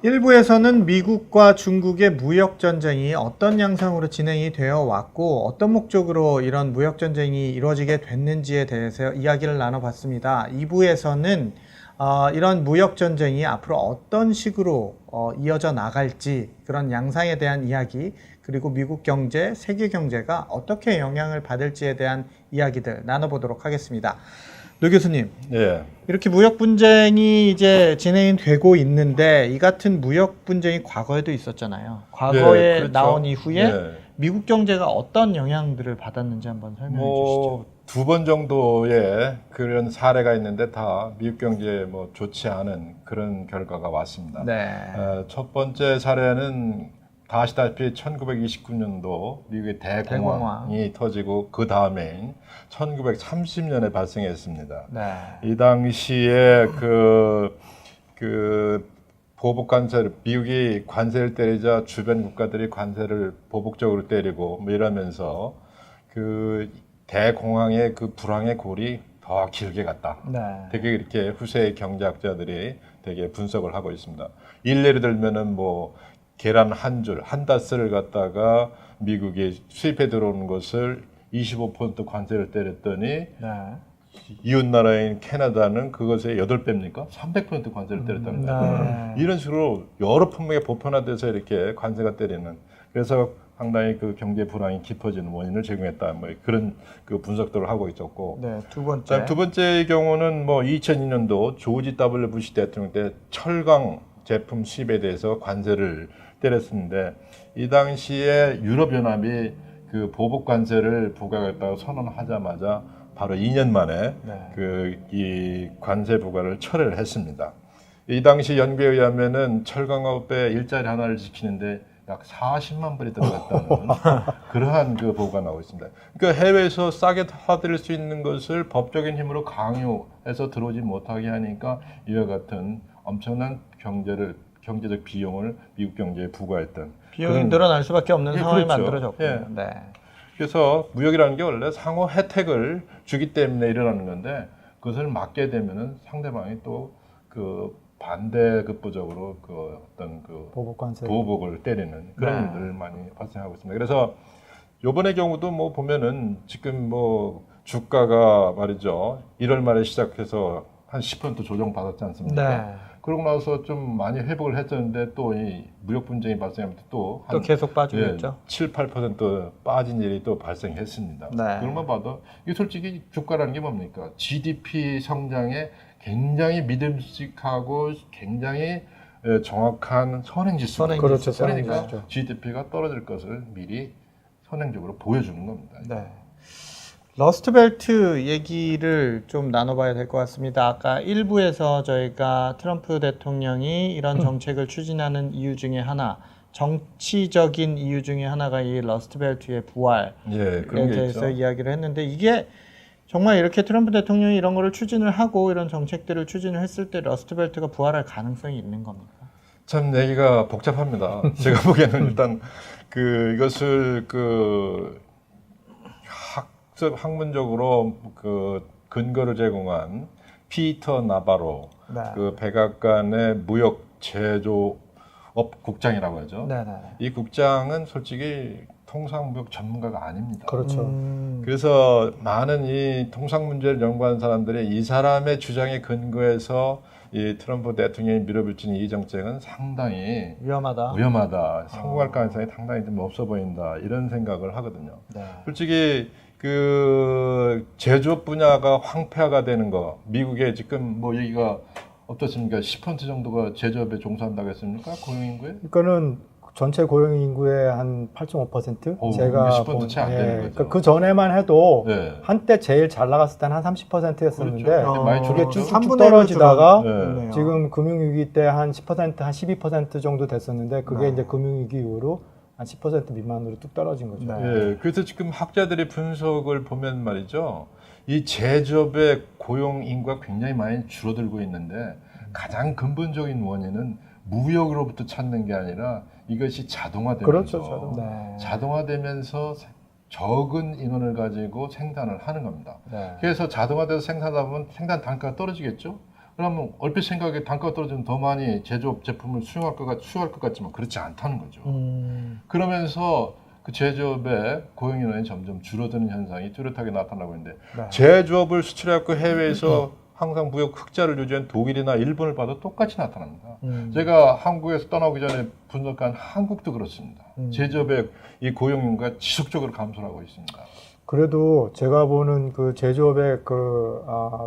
일부에서는 미국과 중국의 무역 전쟁이 어떤 양상으로 진행이 되어 왔고 어떤 목적으로 이런 무역 전쟁이 이루어지게 됐는지에 대해서 이야기를 나눠봤습니다. 2부에서는 이런 무역 전쟁이 앞으로 어떤 식으로 이어져 나갈지 그런 양상에 대한 이야기, 그리고 미국 경제, 세계 경제가 어떻게 영향을 받을지에 대한 이야기들 나눠보도록 하겠습니다. 노 교수님, 예. 이렇게 무역 분쟁이 이제 진행이 되고 있는데 이 같은 무역 분쟁이 과거에도 있었잖아요. 과거에 그렇죠. 나온 이후에 예. 미국 경제가 어떤 영향들을 받았는지 한번 설명해 주시죠. 두 번 정도의 그런 사례가 있는데 다 미국 경제에 뭐 좋지 않은 그런 결과가 왔습니다. 네. 첫 번째 사례는 다 아시다시피 1929년도 미국의 대공황이 터지고 그 다음에 1930년에 발생했습니다. 네. 이 당시에 그 보복 관세를, 미국이 관세를 때리자 주변 국가들이 관세를 보복적으로 때리고 뭐 이러면서 그 대공황의 그 불황의 골이 더 길게 갔다. 네. 되게 이렇게 후세 경제학자들이 되게 분석을 하고 있습니다. 일례를 들면은 뭐 계란 한 줄, 한 다스를 갖다가 미국이 수입해 들어오는 것을 25% 관세를 때렸더니 네. 이웃 나라인 캐나다는 그것의 8배입니까? 300% 관세를 때렸다는 거예요. 네. 이런 식으로 여러 품목에 보편화돼서 이렇게 관세가 때리는, 그래서 상당히 그 경제 불황이 깊어지는 원인을 제공했다. 뭐 그런 그 분석들을 하고 있었고. 네. 두 번째. 두 번째 경우는 뭐 2002년도 조지 W 부시 대통령 때 철강 제품 수입에 대해서 관세를 때렸었는데, 이 당시에 유럽연합이 그 보복 관세를 부과하겠다고 선언하자마자 바로 2년 만에 네. 이 관세 부과를 철회를 했습니다. 이 당시 연구에 의하면은 철강업의 일자리 하나를 지키는데 약 40만 불이 들어갔다는 그러한 그 보고가 나오고 있습니다. 그러니까 해외에서 싸게 사들일 수 있는 것을 법적인 힘으로 강요해서 들어오지 못하게 하니까 이와 같은 엄청난 경제적 비용을 미국 경제에 부과했던 비용이 늘어날 수밖에 없는 상황이 그렇죠. 만들어졌고. 예. 네. 그래서 무역이라는 게 원래 상호 혜택을 주기 때문에 일어나는 건데, 그것을 막게 되면은 상대방이 또 그 반대급부적으로 그 어떤 그 보복을 때리는 그런 일들을 많이 발생하고 있습니다. 그래서 요번의 경우도 뭐 보면은 지금 뭐 주가가 말이죠, 1월 말에 시작해서 한 10% 조정 받았지 않습니까? 네. 그러고 나서 좀 많이 회복을 했었는데 또 이 무역 분쟁이 발생하면서 또 계속 빠지고 있죠. 7, 8% 빠진 일이 또 발생했습니다. 네. 그것만 봐도 이게 솔직히 주가라는 게 뭡니까? GDP 성장에 굉장히 믿음직하고 굉장히 정확한 선행지수입니다. 그렇죠. 그러니까 선행지수죠. GDP가 떨어질 것을 미리 선행적으로 보여주는 겁니다. 네. 러스트벨트 얘기를 좀 나눠봐야 될 것 같습니다. 아까 1부에서 저희가 트럼프 대통령이 이런 정책을 추진하는 이유 중에 하나, 정치적인 이유 중에 하나가 이 러스트벨트의 부활에 그런 게 대해서 있죠. 이야기를 했는데, 이게 정말 이렇게 트럼프 대통령이 이런 거를 추진을 하고 이런 정책들을 추진을 했을 때 러스트벨트가 부활할 가능성이 있는 겁니까? 참 얘기가 복잡합니다. 제가 보기에는 일단 이것을 학문적으로 그 근거를 제공한 피터 나바로 그 백악관의 무역 제조업 국장이라고 하죠. 이 국장은 솔직히 통상무역 전문가가 아닙니다. 그렇죠. 그래서 많은 이 통상 문제를 연구하는 사람들이 이 사람의 주장에 근거해서 이 트럼프 대통령이 밀어붙이는 이 정책은 상당히 위험하다. 성공할 가능성이 상당히 좀 없어 보인다. 이런 생각을 하거든요. 솔직히 그 제조업 분야가 황폐화가 되는 거, 미국에 지금 뭐 여기가 어떻습니까? 10% 정도가 제조업에 종사한다고 했습니까? 고용인구에? 그거는 전체 고용 인구의 한 8.5%? 제가 10% 채 안 되는 거죠. 그 전에만 해도 네. 한때 제일 잘 나갔을 때는 한 30%였었는데 그렇죠. 많이 그게 줄어들죠. 쭉쭉 떨어지다가 네. 지금 금융위기 때 한 10%, 한 12% 정도 됐었는데 그게 이제 금융위기 이후로 한 10% 미만으로 뚝 떨어진 거죠. 예, 그래서 지금 학자들의 분석을 보면 말이죠, 이 제조업의 고용 인구가 굉장히 많이 줄어들고 있는데 가장 근본적인 원인은 무역으로부터 찾는 게 아니라 이것이 자동화되면서, 그렇죠, 자동화되면서 적은 인원을 가지고 생산을 하는 겁니다. 그래서 자동화돼서 생산하다 보면 생산 단가가 떨어지겠죠. 그러면 얼핏 생각에 단가가 떨어지면 더 많이 제조업 제품을 수용할 것 같지만 그렇지 않다는 거죠. 그러면서 그 제조업의 고용 인원이 점점 줄어드는 현상이 뚜렷하게 나타나고 있는데 네. 제조업을 수출해갖고 해외에서 항상 무역 흑자를 유지한 독일이나 일본을 봐도 똑같이 나타납니다. 제가 한국에서 떠나기 전에 분석한 한국도 그렇습니다. 제조업의 이 고용인구가 지속적으로 감소하고 있습니다. 그래도 제가 보는 그 제조업의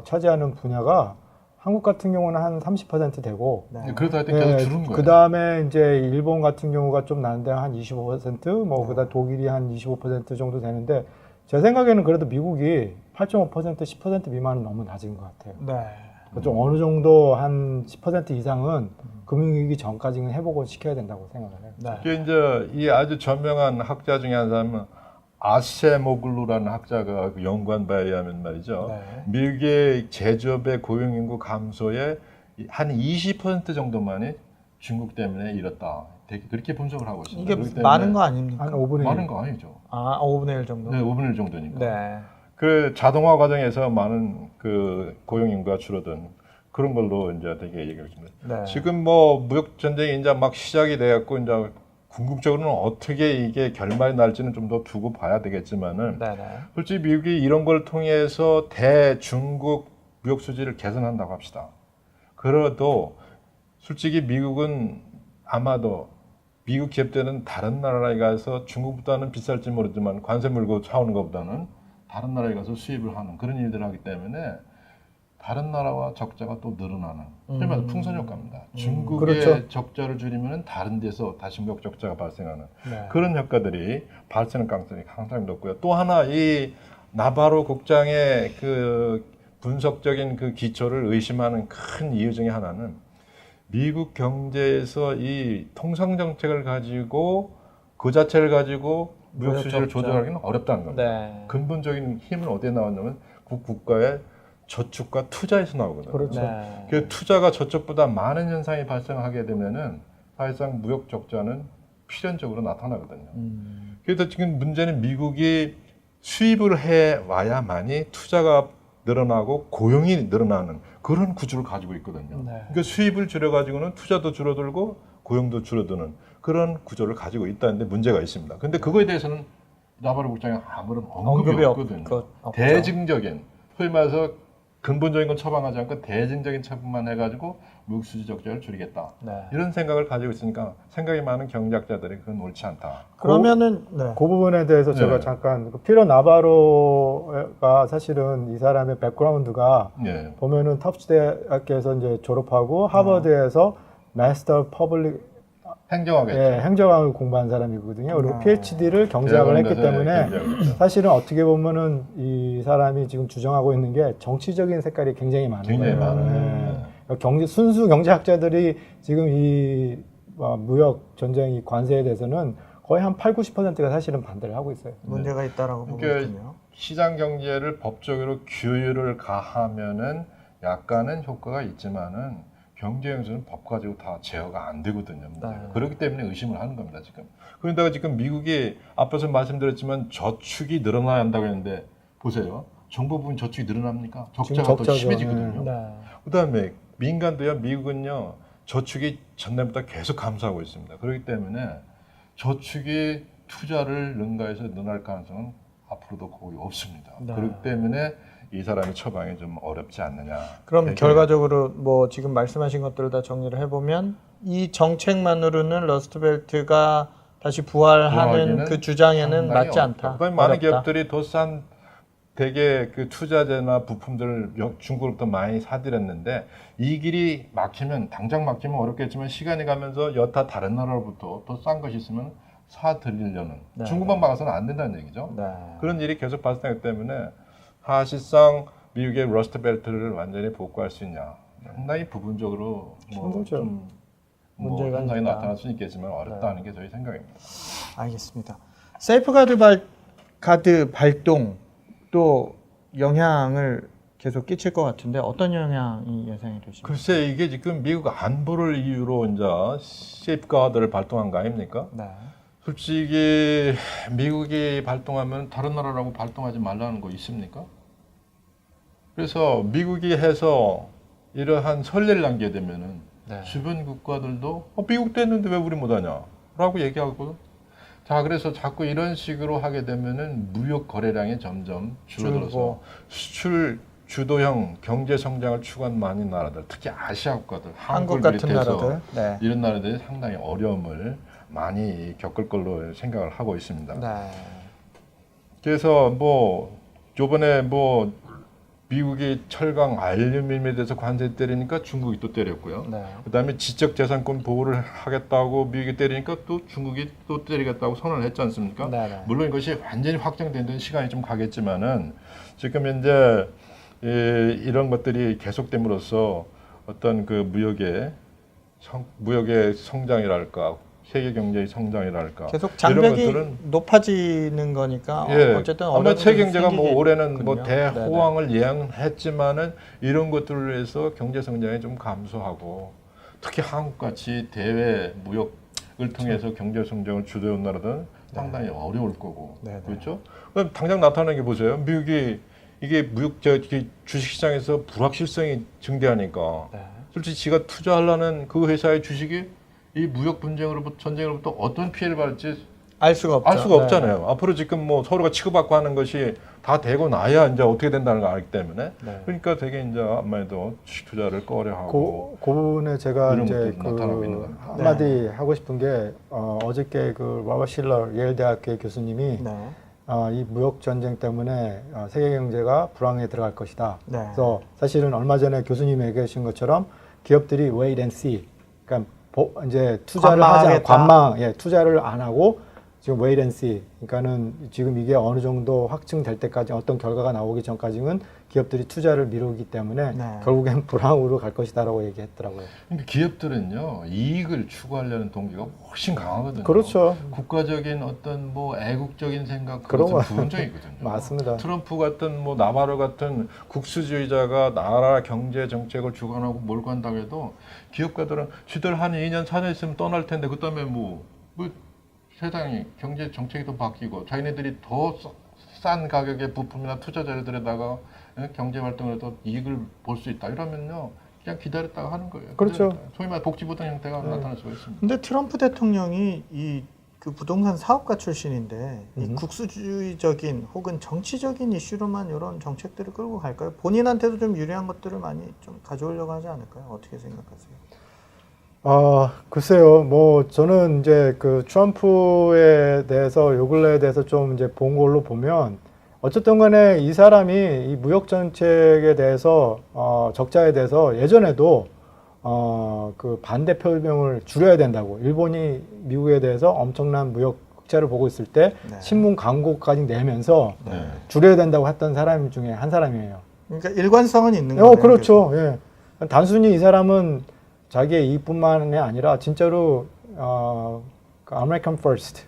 차지하는 분야가 한국 같은 경우는 한 30% 되고, 네. 그러다 하여튼 계속 줄은 거예요. 그 다음에 이제 일본 같은 경우가 좀 나는데 한 25%, 뭐 그다음 독일이 한 25% 정도 되는데, 제 생각에는 그래도 미국이 8.5%, 10% 미만은 너무 낮은 것 같아요. 네. 좀 어느 정도 한 10% 이상은 금융위기 전까지는 회복을 시켜야 된다고 생각을 해요. 네. 그 이제 이 아주 저명한 학자 중에 한 사람은 아세모글루라는 학자가 그 연구한 바에 의하면 말이죠. 네. 미국의 제조업의 고용인구 감소의 한 20% 정도만이 중국 때문에 이렇다. 되게 그렇게 분석을 하고 있습니다. 이게 그렇기 때문에 많은 거 아닙니까? 한 5분의 1. 많은 거 아니죠. 아, 5분의 1 정도? 네, 5분의 1 정도니까. 네. 그 자동화 과정에서 많은 그 고용 인구가 줄어든 그런 걸로 이제 되게 얘기하고 있습니다. 네. 지금 뭐 무역 전쟁이 이제 막 시작이 돼갖고 이제 궁극적으로는 어떻게 이게 결말이 날지는 좀 더 두고 봐야 되겠지만은 네네. 솔직히 미국이 이런 걸 통해서 대중국 무역 수지를 개선한다고 합시다. 그래도 솔직히 미국은 아마도 미국 기업들은 다른 나라에 가서 중국보다는 비쌀지 모르지만 관세 물고 사오는 것보다는 다른 나라에 가서 수입을 하는 그런 일들을 하기 때문에 다른 나라와 적자가 또 늘어나는 소위 말해서 풍선 효과입니다. 중국의 그렇죠. 적자를 줄이면 다른 데서 다시 무역 적자가 발생하는 네. 그런 효과들이 발생할 가능성이 상당히 높고요. 또 하나 이 나바로 국장의 그 분석적인 그 기초를 의심하는 큰 이유 중에 하나는 미국 경제에서 이 통상 정책을 가지고 그 자체를 가지고 무역 수지를 조절하기는 어렵다는 겁니다. 네. 근본적인 힘은 어디에 나왔냐면 국가의 저축과 투자에서 나오거든요. 그렇죠. 네. 그 투자가 저축보다 많은 현상이 발생하게 되면은 사실상 무역 적자는 필연적으로 나타나거든요. 그래서 지금 문제는 미국이 수입을 해 와야만이 투자가 늘어나고 고용이 늘어나는 그런 구조를 가지고 있거든요. 네. 그러니까 수입을 줄여가지고는 투자도 줄어들고 고용도 줄어드는 그런 구조를 가지고 있다는데 문제가 있습니다. 근데 그거에 대해서는 나바로 국장이 아무런 언급이 없거든요. 없죠. 대증적인, 소위 말해서 근본적인 건 처방하지 않고 대증적인 처분만 해가지고 무역 수지 적자를 줄이겠다. 네. 이런 생각을 가지고 있으니까 생각이 많은 경제학자들이 그건 옳지 않다. 그러면은 네. 그 부분에 대해서 제가 네. 잠깐 피터 나바로가 사실은 이 사람의 백그라운드가 예. 보면은 터프스 대학에서 이제 졸업하고 하버드에서 마스터 퍼블릭 행정하겠죠. 행정학을 공부한 사람이거든요. 그리고 PhD를 경제학을 했기 때문에 사실은 어떻게 보면은 이 사람이 지금 주장하고 있는 게 정치적인 색깔이 굉장히 많은 굉장히 거예요. 많아요. 순수 경제학자들이 지금 이 무역 전쟁 이 관세에 대해서는 거의 한 8, 90%가 사실은 반대를 하고 있어요. 문제가 있다라고 보고 그러니까 있군요. 시장 경제를 법적으로 규율을 가하면은 약간은 효과가 있지만은 경제 영수는 법 가지고 다 제어가 안 되거든요. 네. 그렇기 때문에 의심을 하는 겁니다, 지금. 그런데다가 지금 미국이 앞에서 말씀드렸지만 저축이 늘어나야 한다고 했는데 보세요. 정부 부분 저축이 늘어납니까? 적자가 더 적자죠. 심해지거든요. 네. 그다음에 민간도요. 미국은요. 저축이 전날보다 계속 감소하고 있습니다. 그렇기 때문에 저축이 투자를 능가해서 늘어날 가능성은 앞으로도 거의 없습니다. 네. 그렇기 때문에 이 사람의 처방이 좀 어렵지 않느냐. 그럼 되게 결과적으로 뭐 지금 말씀하신 것들을 다 정리를 해보면 이 정책만으로는 러스트벨트가 다시 부활하는 부활하기는 그 주장에는 상당히 맞지 않다. 어렵다. 많은 어렵다. 기업들이 더 싼 되게 그 투자재나 부품들을 중국으로부터 많이 사들였는데 이 길이 막히면 당장 막히면 어렵겠지만 시간이 가면서 여타 다른 나라로부터 더 싼 것이 있으면 사들이려는 네. 중국만 막아서는 안 된다는 얘기죠. 네. 그런 일이 계속 발생하기 때문에 사실상 미국의 러스트벨트를 완전히 복구할 수 있냐 상당히 부분적으로 힘들죠. 문제가 현상이 있다. 나타날 수는 있겠지만 어렵다는 게 저희 생각입니다. 알겠습니다. 세이프가드 가드 발동 또 영향을 계속 끼칠 것 같은데 어떤 영향이 예상이 되십니까? 글쎄 이게 지금 미국 안보를 이유로 이제 세이프가드를 발동한 거 아닙니까? 네. 솔직히 미국이 발동하면 다른 나라라고 발동하지 말라는 거 있습니까? 그래서 미국이 해서 이러한 선례를 남게 되면은 네. 주변 국가들도 미국도 했는데 왜 우리 못하냐라고 얘기하거든. 자, 그래서 자꾸 이런 식으로 하게 되면은 무역 거래량이 점점 줄어들어서 줄고. 수출 주도형 경제 성장을 추구한 많은 나라들, 특히 아시아 국가들, 한국 한국을 같은 비롯해서 나라들. 네. 이런 나라들이 상당히 어려움을 많이 겪을 걸로 생각을 하고 있습니다. 네. 그래서 뭐 요번에 뭐 미국이 철강, 알루미늄에 대해서 관세 때리니까 중국이 또 때렸고요. 네. 그다음에 지적재산권 보호를 하겠다고 미국이 때리니까 또 중국이 또 때리겠다고 선언을 했지 않습니까? 네, 네. 물론 이것이 완전히 확정된 데는 시간이 좀 가겠지만은 지금 이제 이런 것들이 계속됨으로써 어떤 그 무역의 성장이랄까, 세계 경제의 성장이랄까, 계속 이런 장벽이 것들은 높아지는 거니까 예, 어쨌든 아마 어려움이 세계 경제가 뭐 생기겠군요. 올해는 뭐 네네. 대호황을 예언했지만은 이런 것들을 위해서 경제 성장이 좀 감소하고 특히 한국 같이 대외 무역을 통해서 경제 성장을 주도해온 나라들은 상당히 어려울 거고 네네. 그렇죠? 그럼 당장 나타나는 게 보세요. 미국이 이게 이게 주식시장에서 불확실성이 증대하니까 네. 솔직히 지가 투자하려는 그 회사의 주식이 이 무역 전쟁으로부터 어떤 피해를 받을지 알 수가 없죠. 알 수가 네. 없잖아요. 앞으로 지금 뭐 서로가 치고받고 하는 것이 다 되고 나야 이제 어떻게 된다는 걸 알기 때문에 네. 그러니까 되게 이제 아무래도 주식 투자를 꺼려하고 그 부분에 제가 이런 이제 것들이 나타나고 있는 그 겁니다. 한마디 하고 싶은 게 어저께 그 로버트 실러 예일 대학교의 교수님이 네. 이 무역 전쟁 때문에 세계 경제가 불황에 들어갈 것이다. 네. 그래서 사실은 얼마 전에 교수님이 얘기하신 것처럼 기업들이 wait and see, 그러니까 이제 투자를 하지 투자를 안 하고 지금 wait and see. 그러니까는 지금 이게 어느 정도 확증될 때까지 어떤 결과가 나오기 전까지는 기업들이 투자를 미루기 때문에 네. 결국엔 불황으로 갈 것이다라고 얘기했더라고요. 그러니까 기업들은요 이익을 추구하려는 동기가 훨씬 강하거든요. 그렇죠. 국가적인 어떤 뭐 애국적인 생각 그런 그것은 거. 부분적이거든요. 맞습니다. 트럼프 같은 뭐 나바로 같은 국수주의자가 나라 경제 정책을 주관하고 몰고 한다고 해도 기업가들은 지들 한 2년 4년 있으면 떠날 텐데 그다음에 뭐 세상이 경제 정책이 또 바뀌고 자기네들이 더 싼 가격의 부품이나 투자 자료들에다가 경제 활동을 해도 이익을 볼 수 있다 이러면요 그냥 기다렸다가 하는 거예요. 그렇죠. 소위 말해 복지부동 형태가 나타날 수가 있습니다. 근데 트럼프 대통령이 그 부동산 사업가 출신인데 이 국수주의적인 혹은 정치적인 이슈로만 이런 정책들을 끌고 갈까요? 본인한테도 좀 유리한 것들을 많이 좀 가져오려고 하지 않을까요? 어떻게 생각하세요? 글쎄요. 뭐 저는 이제 그 트럼프에 대해서 요 근래에 대해서 좀 이제 본 걸로 보면 어쨌든 간에 이 사람이 이 무역 정책에 대해서 적자에 대해서 예전에도 그 반대 표명을 줄여야 된다고 일본이 미국에 대해서 엄청난 무역 흑자를 보고 있을 때 네. 신문 광고까지 내면서 네. 줄여야 된다고 했던 사람 중에 한 사람이에요. 그러니까 일관성은 있는 거예요. 그렇죠. 예. 단순히 이 사람은 자기의 이익뿐만이 아니라 진짜로 그 American First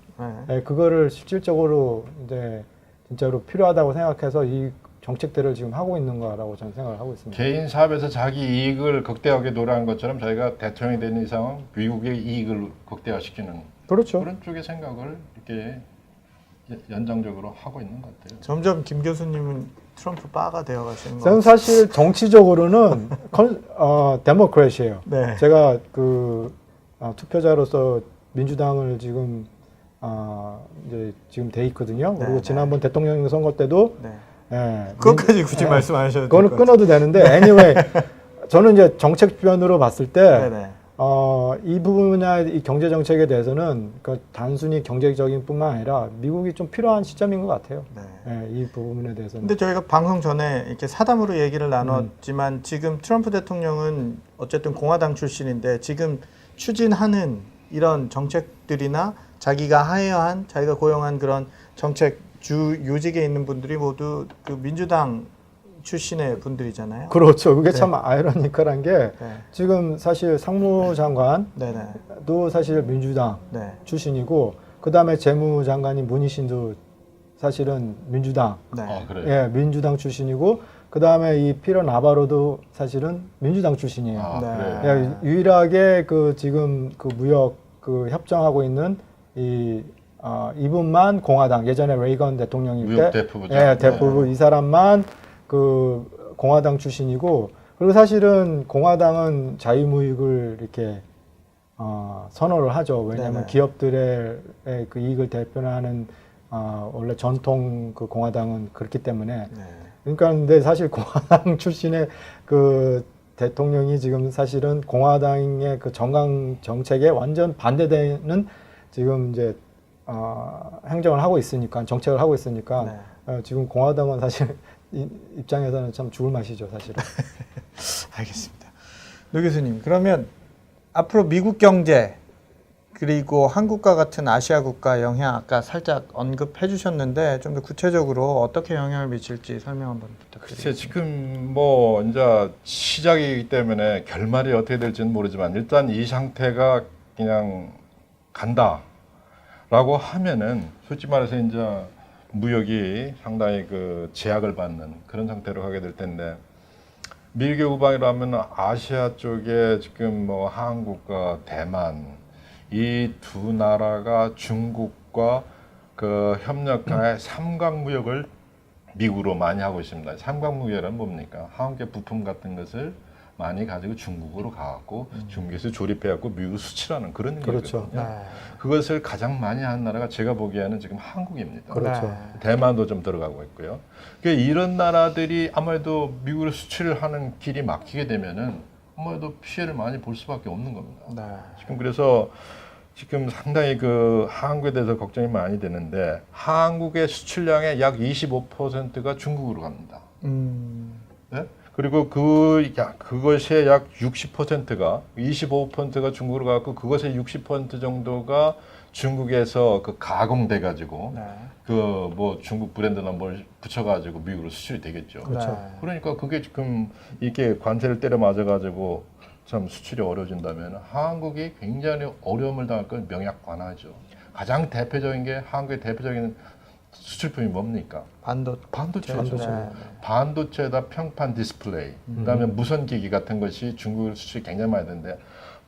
네. 그거를 실질적으로 이제 진짜로 필요하다고 생각해서 이 정책들을 지금 하고 있는 거라고 저는 생각을 하고 있습니다. 개인 사업에서 자기 이익을 극대화하게 노력한 것처럼 자기가 대통령이 되는 이상은 미국의 이익을 극대화시키는 그렇죠. 그런 쪽의 생각을 이렇게 연장적으로 하고 있는 것 같아요. 점점 김 교수님은 트럼프 바가 되어 가시는 저는 거. 사실 정치적으로는 데모크래시예요. 네. 제가 그 투표자로서 민주당을 지금 이제 지금 돼 있거든요. 네, 그리고 네. 지난번 대통령 선거 때도 네. 예, 그것까지 굳이 말씀 안 하셔도 그거는 될것 끊어도 되는데 anyway 저는 이제 정책변으로 봤을 때 네네. 이 분야의 이 경제 정책에 대해서는 그 단순히 경제적인 뿐만 아니라 미국이 좀 필요한 시점인 것 같아요. 네. 예, 이 부분에 대해서는. 근데 저희가 방송 전에 이렇게 사담으로 얘기를 나눴지만 지금 트럼프 대통령은 어쨌든 공화당 출신인데 지금 추진하는 이런 정책들이나 자기가 하야한 자기가 고용한 그런 정책 요직에 있는 분들이 모두 그 민주당 출신의 분들이잖아요. 그렇죠. 그게 네. 참 아이러니컬한 게 네. 지금 사실 상무장관도 네네. 사실 민주당 네. 출신이고 그 다음에 재무장관인 문희신도 사실은 민주당, 네. 그래요. 예, 민주당 출신이고 그 다음에 이 피터 나바로도 사실은 민주당 출신이에요. 네. 그래요. 예, 유일하게 그 지금 그 무역 그 협정하고 있는 이분만 공화당 예전에 레이건 대통령일 무역 때 대표부죠. 예, 대표부 이 사람만 그 공화당 출신이고 그리고 사실은 공화당은 자유무역을 이렇게 선호를 하죠. 왜냐하면 네네. 기업들의 그 이익을 대표하는 원래 전통 그 공화당은 그렇기 때문에 네. 그러니까 근데 사실 공화당 출신의 그 대통령이 지금 사실은 공화당의 그 정강 정책에 완전 반대되는 지금 이제 행정을 하고 있으니까 정책을 하고 있으니까 네. 지금 공화당은 사실 입장에서는 참 죽을 맛이죠, 사실은. 알겠습니다. 노 교수님, 그러면 앞으로 미국 경제 그리고 한국과 같은 아시아 국가 영향 아까 살짝 언급해 주셨는데 좀 더 구체적으로 어떻게 영향을 미칠지 설명 한번 부탁드립니다. 글쎄 지금 뭐 이제 시작이기 때문에 결말이 어떻게 될지는 모르지만 일단 이 상태가 그냥 간다라고 하면은 솔직히 말해서 이제 무역이 상당히 그 제약을 받는 그런 상태로 가게 될 텐데 미국의 우방이라면 아시아 쪽에 지금 뭐 한국과 대만 이 두 나라가 중국과 그 협력하에 삼각무역을 미국으로 많이 하고 있습니다. 삼각무역은 뭡니까? 한국의 부품 같은 것을 많이 가지고 중국으로 가갖고 중국에서 조립해갖고 미국으로 수출하는 그런 그렇죠. 일이거든요. 그것을 가장 많이 하는 나라가 제가 보기에는 지금 한국입니다. 그렇죠. 대만도 좀 들어가고 있고요. 그러니까 이런 나라들이 아무래도 미국으로 수출을 하는 길이 막히게 되면은 아무래도 피해를 많이 볼 수밖에 없는 겁니다. 네. 지금 그래서 지금 상당히 그 한국에 대해서 걱정이 많이 되는데 한국의 수출량의 약 25%가 중국으로 갑니다. 네? 그리고 그것의 약 60%가 25%가 중국으로 가고 그것의 60% 정도가 중국에서 그 가공돼 가지고 네. 그 뭐 중국 브랜드나 뭘 붙여 가지고 미국으로 수출이 되겠죠. 그렇죠. 네. 그러니까 그게 지금 이렇게 관세를 때려 맞아 가지고 참 수출이 어려워진다면 한국이 굉장히 어려움을 당할 건 명약관하죠. 가장 대표적인 게 한국의 대표적인 수출품이 뭡니까? 반도체죠. 네. 반도체에다 평판 디스플레이, 그다음에 무선기기 같은 것이 중국 수출이 굉장히 많이 되는데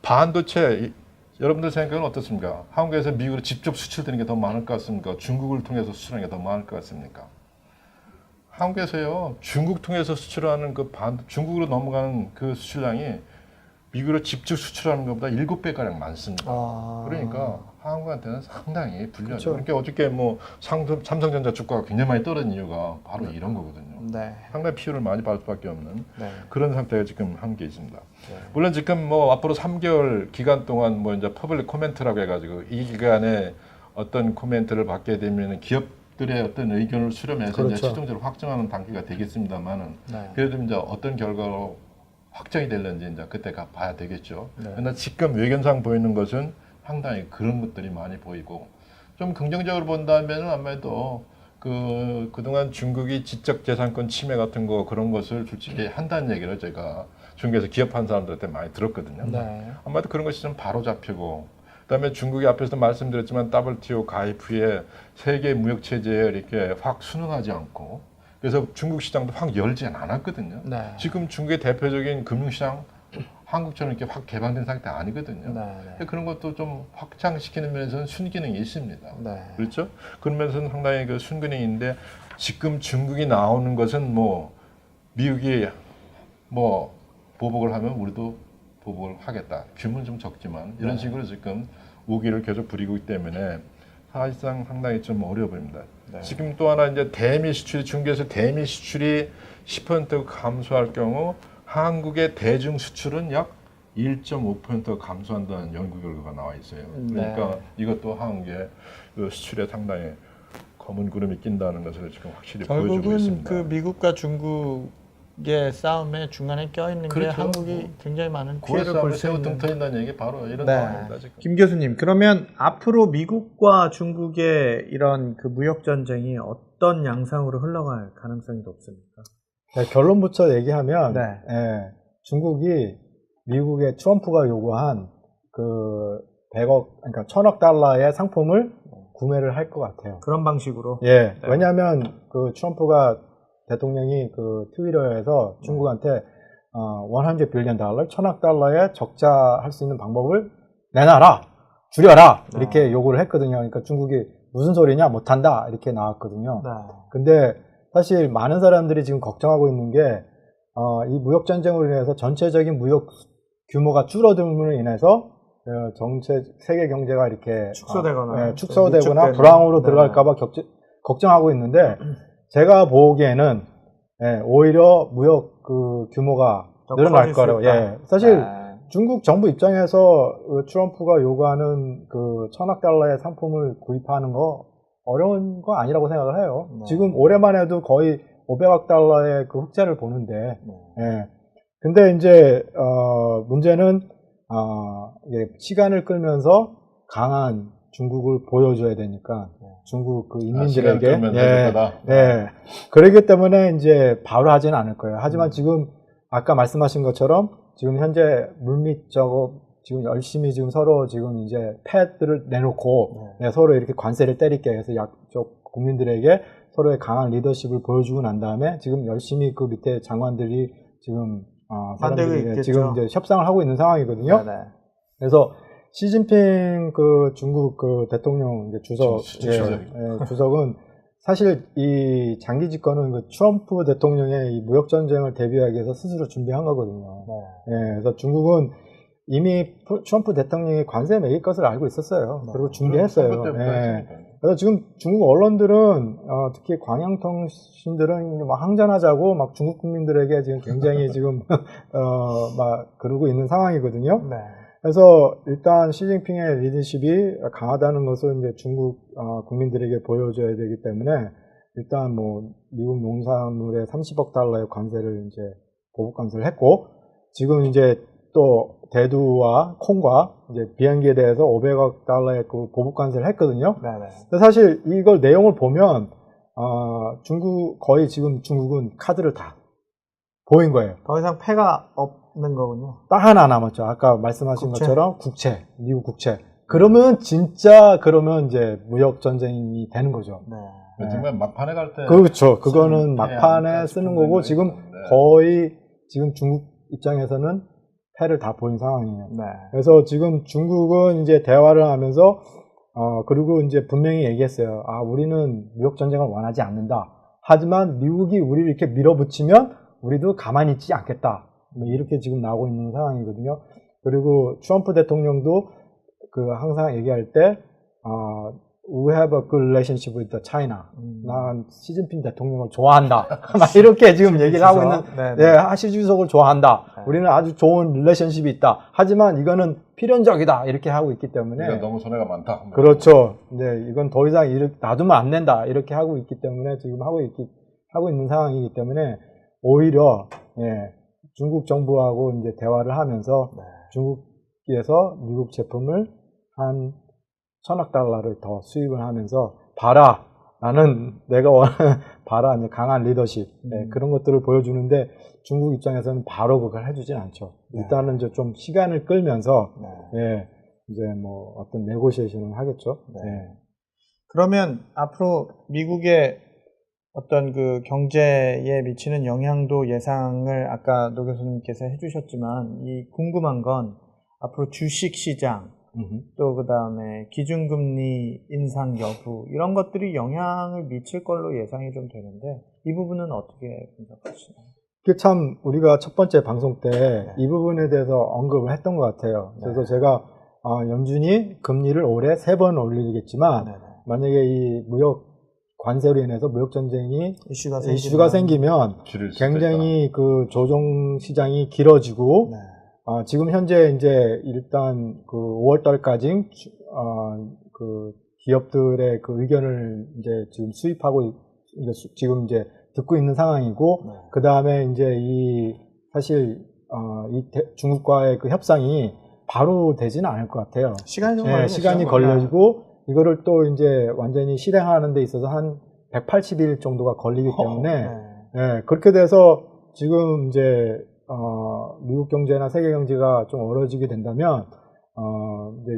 반도체 여러분들 생각은 어떻습니까? 한국에서 미국으로 직접 수출되는 게 더 많을 것 같습니까? 중국을 통해서 수출하는 게 더 많을 것 같습니까? 한국에서요 중국 통해서 수출하는 중국으로 넘어가는 그 수출량이 미국으로 직접 수출하는 것보다 7배 가량 많습니다. 그러니까 한국한테는 상당히 불리하죠. 그렇죠. 그러니까 어저께 뭐 삼성전자 주가가 굉장히 많이 떨어진 이유가 바로 이런 거거든요. 네. 상당히 피해를 많이 받을 수밖에 없는 네. 그런 상태가 지금 한국에 있습니다. 네. 물론 지금 뭐 앞으로 3개월 기간 동안 뭐 이제 퍼블릭 코멘트라고 해가지고 이 기간에 어떤 코멘트를 받게 되면 기업들의 어떤 의견을 수렴해서 그렇죠. 이제 최종적으로 확정하는 단계가 되겠습니다만은 네. 그래도 이제 어떤 결과로 확정이 될는지 이제 그때 봐야 되겠죠. 네. 그러나 지금 외견상 보이는 것은 상당히 그런 것들이 많이 보이고 좀 긍정적으로 본다면 아무래도 그동안 중국이 지적재산권 침해 같은 거 그런 것을 솔직히 한다는 얘기를 제가 중국에서 기업한 사람들한테 많이 들었거든요. 네. 아마도 그런 것이 좀 바로 잡히고 그다음에 중국이 앞에서도 말씀드렸지만 WTO 가입 후에 세계 무역 체제에 이렇게 확 순응하지 않고 그래서 중국 시장도 확 열지는 않았거든요. 네. 지금 중국의 대표적인 금융시장 한국처럼 이렇게 확 개방된 상태 아니거든요. 네. 그런 것도 좀 확장시키는 면에서는 순기능이 있습니다. 네. 그렇죠? 그런 면에서는 상당히 그 순기능인데 지금 중국이 나오는 것은 뭐 미국이 뭐 보복을 하면 우리도 보복을 하겠다. 규모는 좀 적지만 이런 식으로 지금 우기를 계속 부리고 있기 때문에 사실상 상당히 좀 어려워 보입니다. 네. 지금 또 하나 이제 대미 수출이 중국에서 대미 수출이 10% 감소할 경우 한국의 대중 수출은 약 1.5% 감소한다는 연구 결과가 나와 있어요. 그러니까 이것도 한국의 그 수출에 상당히 검은 구름이 낀다는 것을 지금 확실히 보여주고 결국은 있습니다. 그 미국과 중국의 싸움에 중간에 껴있는 게 그렇죠. 한국이 굉장히 많은 고래 피해를 볼 싸움에 수 새우 있는. 등 터진다는 얘기 바로 이런 네. 상황입니다. 지금. 김 교수님, 그러면 앞으로 미국과 중국의 이런 그 무역 전쟁이 어떤 양상으로 흘러갈 가능성이 높습니까? 네, 결론부터 얘기하면 네. 중국이 미국의 트럼프가 요구한 그 100억, 그러니까 1000억 달러의 상품을 구매를 할 것 같아요. 그런 방식으로. 예, 네. 왜냐하면 그 트럼프가 대통령이 그 트위터에서 중국한테 100 빌리언 달러, 1000억 달러의 적자할 수 있는 방법을 내놔라, 줄여라 이렇게 요구를 했거든요. 그러니까 중국이 무슨 소리냐, 못한다 이렇게 나왔거든요. 네. 근데 사실 많은 사람들이 지금 걱정하고 있는 게 이 무역 전쟁으로 인해서 전체적인 무역 규모가 줄어듦으로 인해서 정체 세계 경제가 이렇게 축소되거나 축소되거나 불황으로 들어갈까봐 걱정하고 있는데 제가 보기에는 오히려 무역 그 규모가 늘어날 거라고. 사실 중국 정부 입장에서 트럼프가 요구하는 그 1,000억 달러의 상품을 구입하는 거 어려운 거 아니라고 생각을 해요. 지금 올해만 해도 거의 500억 달러의 그 흑자를 보는데, 근데 이제 문제는 시간을 끌면서 강한 중국을 보여줘야 되니까 중국 그 인민들에게 그러기 때문에 이제 바로 하지는 않을 거예요. 하지만 지금 아까 말씀하신 것처럼 지금 현재 물밑 지금 열심히 지금 서로 지금 이제 패드를 내놓고 서로 이렇게 관세를 때릴게 해서 양쪽 국민들에게 서로의 강한 리더십을 보여주고 난 다음에 지금 열심히 그 밑에 장관들이 지금 사람들이 지금 이제 협상을 하고 있는 상황이거든요. 그래서 시진핑 그 중국 그 대통령 이제 주석은 사실 이 장기 집권은 그 트럼프 대통령의 이 무역 전쟁을 대비하기 위해서 스스로 준비한 거거든요. 그래서 중국은 이미 트럼프 대통령이 관세 매길 것을 알고 있었어요. 그리고 준비했어요. 그래서 지금 중국 언론들은 특히 광양통신들은 막 항전하자고 막 중국 국민들에게 지금 굉장히 지금 막 그러고 있는 상황이거든요. 그래서 일단 시진핑의 리더십이 강하다는 것을 이제 중국 국민들에게 보여줘야 되기 때문에 일단 뭐 미국 농산물에 30억 달러의 관세를 이제 보복 관세를 했고 지금 이제 또 대두와 콩과 이제 비행기에 대해서 500억 달러의 그 보복 관세를 했거든요. 근데 사실 이걸 내용을 보면 거의 지금 중국은 카드를 다 보인 거예요. 더 이상 패가 없는 거군요. 딱 하나 남았죠. 아까 말씀하신 것처럼 미국 국채. 그러면 이제 무역 전쟁이 되는 거죠. 정말 막판에 갈 때. 그렇죠. 그거는 막판에 쓰는 거고 지금 거의 지금 중국 입장에서는 패를 다 보인 상황이에요. 그래서 지금 중국은 이제 대화를 하면서 그리고 이제 분명히 얘기했어요. 우리는 무역 전쟁을 원하지 않는다. 하지만 미국이 우리를 이렇게 밀어붙이면 우리도 가만히 있지 않겠다. 이렇게 지금 나오고 있는 상황이거든요. 그리고 트럼프 대통령도 그 항상 얘기할 때 We have a good relationship with China. 난 시진핑 대통령을 좋아한다. 막 이렇게 지금 얘기를 하고 있는, 시 주석을 좋아한다. 우리는 아주 좋은 릴레이션십이 있다. 하지만 이거는 필연적이다. 이렇게 하고 있기 때문에. 너무 손해가 많다. 그렇죠. 이건 더 이상 놔두면 안 된다. 이렇게 하고 있기 때문에 지금 하고 있는 상황이기 때문에 오히려, 중국 정부하고 이제 대화를 하면서 중국에서 미국 제품을 한 1,000억 달러를 더 수입을 하면서 봐라 나는 내가 원하는 봐라 이제 강한 리더십 그런 것들을 보여주는데 중국 입장에서는 바로 그걸 해주진 않죠. 일단은 이제 좀 시간을 끌면서 이제 뭐 어떤 네고시에이션을 하겠죠. 그러면 앞으로 미국의 어떤 그 경제에 미치는 영향도 예상을 아까 노 교수님께서 해주셨지만 이 궁금한 건 앞으로 주식 시장 또 그 다음에 기준금리 인상 여부 이런 것들이 영향을 미칠 걸로 예상이 좀 되는데 이 부분은 어떻게 분석하시나요? 참 우리가 첫 번째 방송 때 이 부분에 대해서 언급을 했던 것 같아요. 그래서 제가 연준이 금리를 올해 3번 올리겠지만 만약에 이 무역 관세로 인해서 무역 전쟁이 이슈가 생기면 굉장히 그 조정 시장이 길어지고 지금 현재 이제 일단 그 5월 달까지 그 기업들의 그 의견을 이제 지금 수입하고 지금 이제 듣고 있는 상황이고 그 다음에 이제 사실 중국과의 그 협상이 바로 되지는 않을 것 같아요. 시간이 걸리고 이거를 또 이제 완전히 실행하는 데 있어서 한 180일 정도가 걸리기 때문에 그렇게 돼서 지금 이제 미국 경제나 세계 경제가 좀 어려워지게 된다면 이제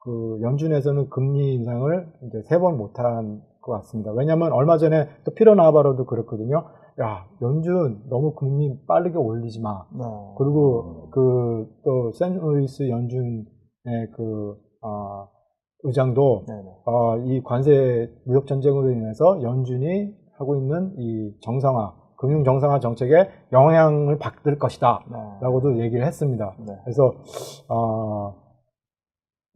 그 연준에서는 금리 인상을 이제 3번 못한 것 같습니다. 왜냐하면 얼마 전에 또 피터 나바로도 그랬거든요. 야, 연준 너무 금리 빠르게 올리지 마. 그리고 그 또 샌루이스 연준의 그 의장도 이 관세 무역 전쟁으로 인해서 연준이 하고 있는 이 정상화 금융 정상화 정책에 영향을 받을 것이다 네. 라고도 얘기를 했습니다. 네. 그래서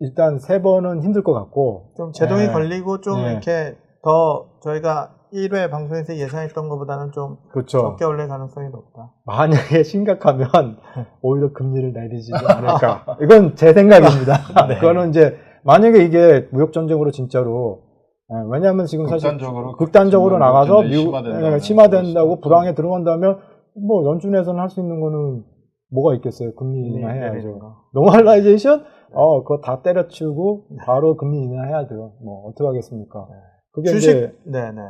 일단 3번은 힘들 것 같고 좀 제동이 네. 걸리고 좀 네. 이렇게 더 저희가 1회 방송에서 예상했던 것보다는 좀 그렇죠. 적게 올릴 가능성이 높다. 만약에 심각하면 오히려 금리를 내리지 않을까. 이건 제 생각입니다. 네. 그거는 이제 만약에 이게 무역 전쟁으로 진짜로 왜냐하면 지금 사실 극단적으로 나가서 미국 심화된다고 불황에 들어간다면 뭐 연준에서는 할 수 있는 거는 뭐가 있겠어요. 금리 인하 해야죠. 노멀라이제이션? 그거 다 때려치우고 바로 금리 인하 해야 돼요. 뭐 어떻게 하겠습니까? 그게 주식 이제 네네.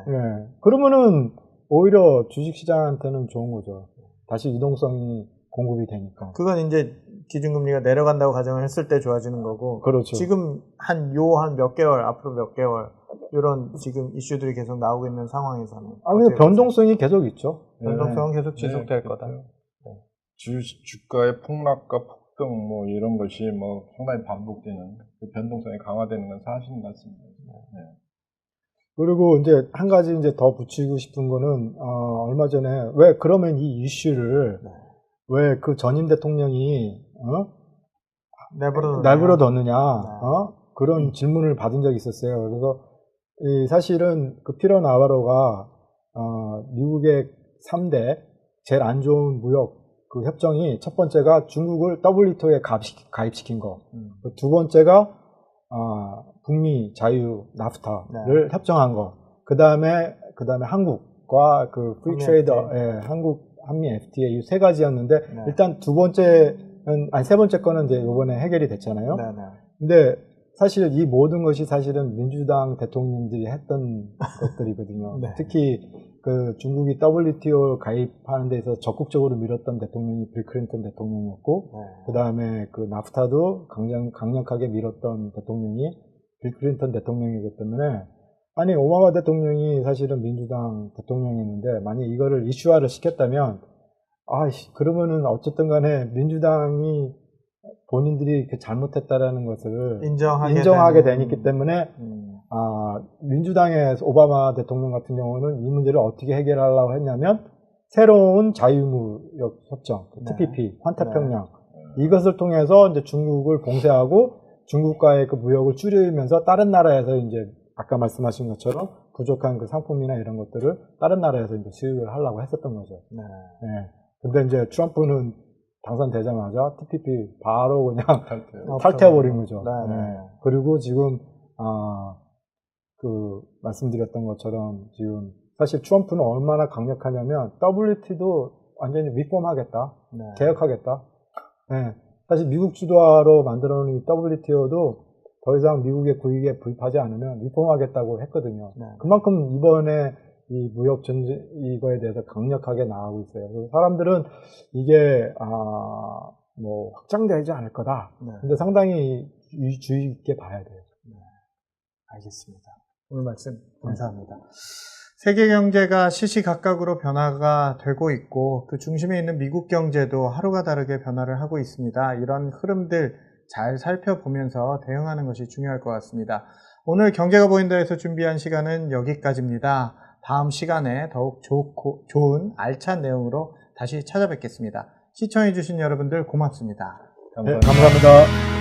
그러면은 오히려 주식 시장한테는 좋은 거죠. 다시 유동성이 공급이 되니까. 그건 이제 기준금리가 내려간다고 가정을 했을 때 좋아지는 거고. 그렇죠. 지금 한 몇 개월 앞으로 몇 개월 이런 지금 이슈들이 계속 나오고 있는 상황에서는. 근데 변동성이 계속 있죠. 변동성은 계속 지속될 거다. 주가의 폭락과 폭등 뭐 이런 것이 뭐 상당히 반복되는 그 변동성이 강화되는 건 사실인 것 같습니다. 네. 그리고 이제 한 가지 이제 더 붙이고 싶은 거는 얼마 전에 왜 그러면 이 이슈를 왜 그 전임 대통령이 내버려 뒀느냐 그런 질문을 받은 적이 있었어요. 그래서 사실은 그 피터 나바로가 미국의 3대 제일 안 좋은 무역 그 협정이 첫 번째가 중국을 WTO에 가입시킨 거, 두 번째가 북미 자유 나프타를 협정한 거, 그 다음에 한국과 그 프리 트레이드, 한국 한미 FTA 이 3가지였는데 일단 세 번째 거는 이제 이번에 해결이 됐잖아요. 근데 사실 이 모든 것이 사실은 민주당 대통령들이 했던 것들이거든요. 특히 그 중국이 WTO 가입하는 데서 적극적으로 밀었던 대통령이 빌 클린턴 대통령이었고, 그 다음에 그 나프타도 강력하게 밀었던 대통령이 빌 클린턴 대통령이기 때문에, 아니, 오바마 대통령이 사실은 민주당 대통령이었는데, 만약 이거를 이슈화를 시켰다면, 그러면은 어쨌든 간에 민주당이 본인들이 잘못했다라는 것을 인정하게 되기 때문에, 민주당의 오바마 대통령 같은 경우는 이 문제를 어떻게 해결하려고 했냐면 새로운 자유무역 협정, TPP, 환태평양 이것을 통해서 이제 중국을 봉쇄하고 중국과의 그 무역을 줄이면서 다른 나라에서 이제 아까 말씀하신 것처럼 부족한 그 상품이나 이런 것들을 다른 나라에서 이제 수입을 하려고 했었던 거죠. 근데 이제 트럼프는 당선되자마자 TPP 바로 그냥 탈퇴해버린 거죠. 그리고 지금 말씀드렸던 것처럼 지금 사실 트럼프는 얼마나 강력하냐면 WTO도 완전히 리폼하겠다, 개혁하겠다. 사실 미국 주도하로 만들어놓은 이 WTO도 더 이상 미국의 구익에 불입하지 않으면 리폼하겠다고 했거든요. 그만큼 이번에 이 무역 전쟁 이거에 대해서 강력하게 나가고 있어요. 그래서 사람들은 이게 뭐 확장되지 않을 거다. 근데 상당히 주의 있게 봐야 돼요. 알겠습니다. 오늘 말씀 감사합니다. 세계 경제가 시시각각으로 변화가 되고 있고 그 중심에 있는 미국 경제도 하루가 다르게 변화를 하고 있습니다. 이런 흐름들 잘 살펴보면서 대응하는 것이 중요할 것 같습니다. 오늘 경제가 보인다에서 준비한 시간은 여기까지입니다. 다음 시간에 더욱 좋은 알찬 내용으로 다시 찾아뵙겠습니다. 시청해주신 여러분들 고맙습니다. 감사합니다.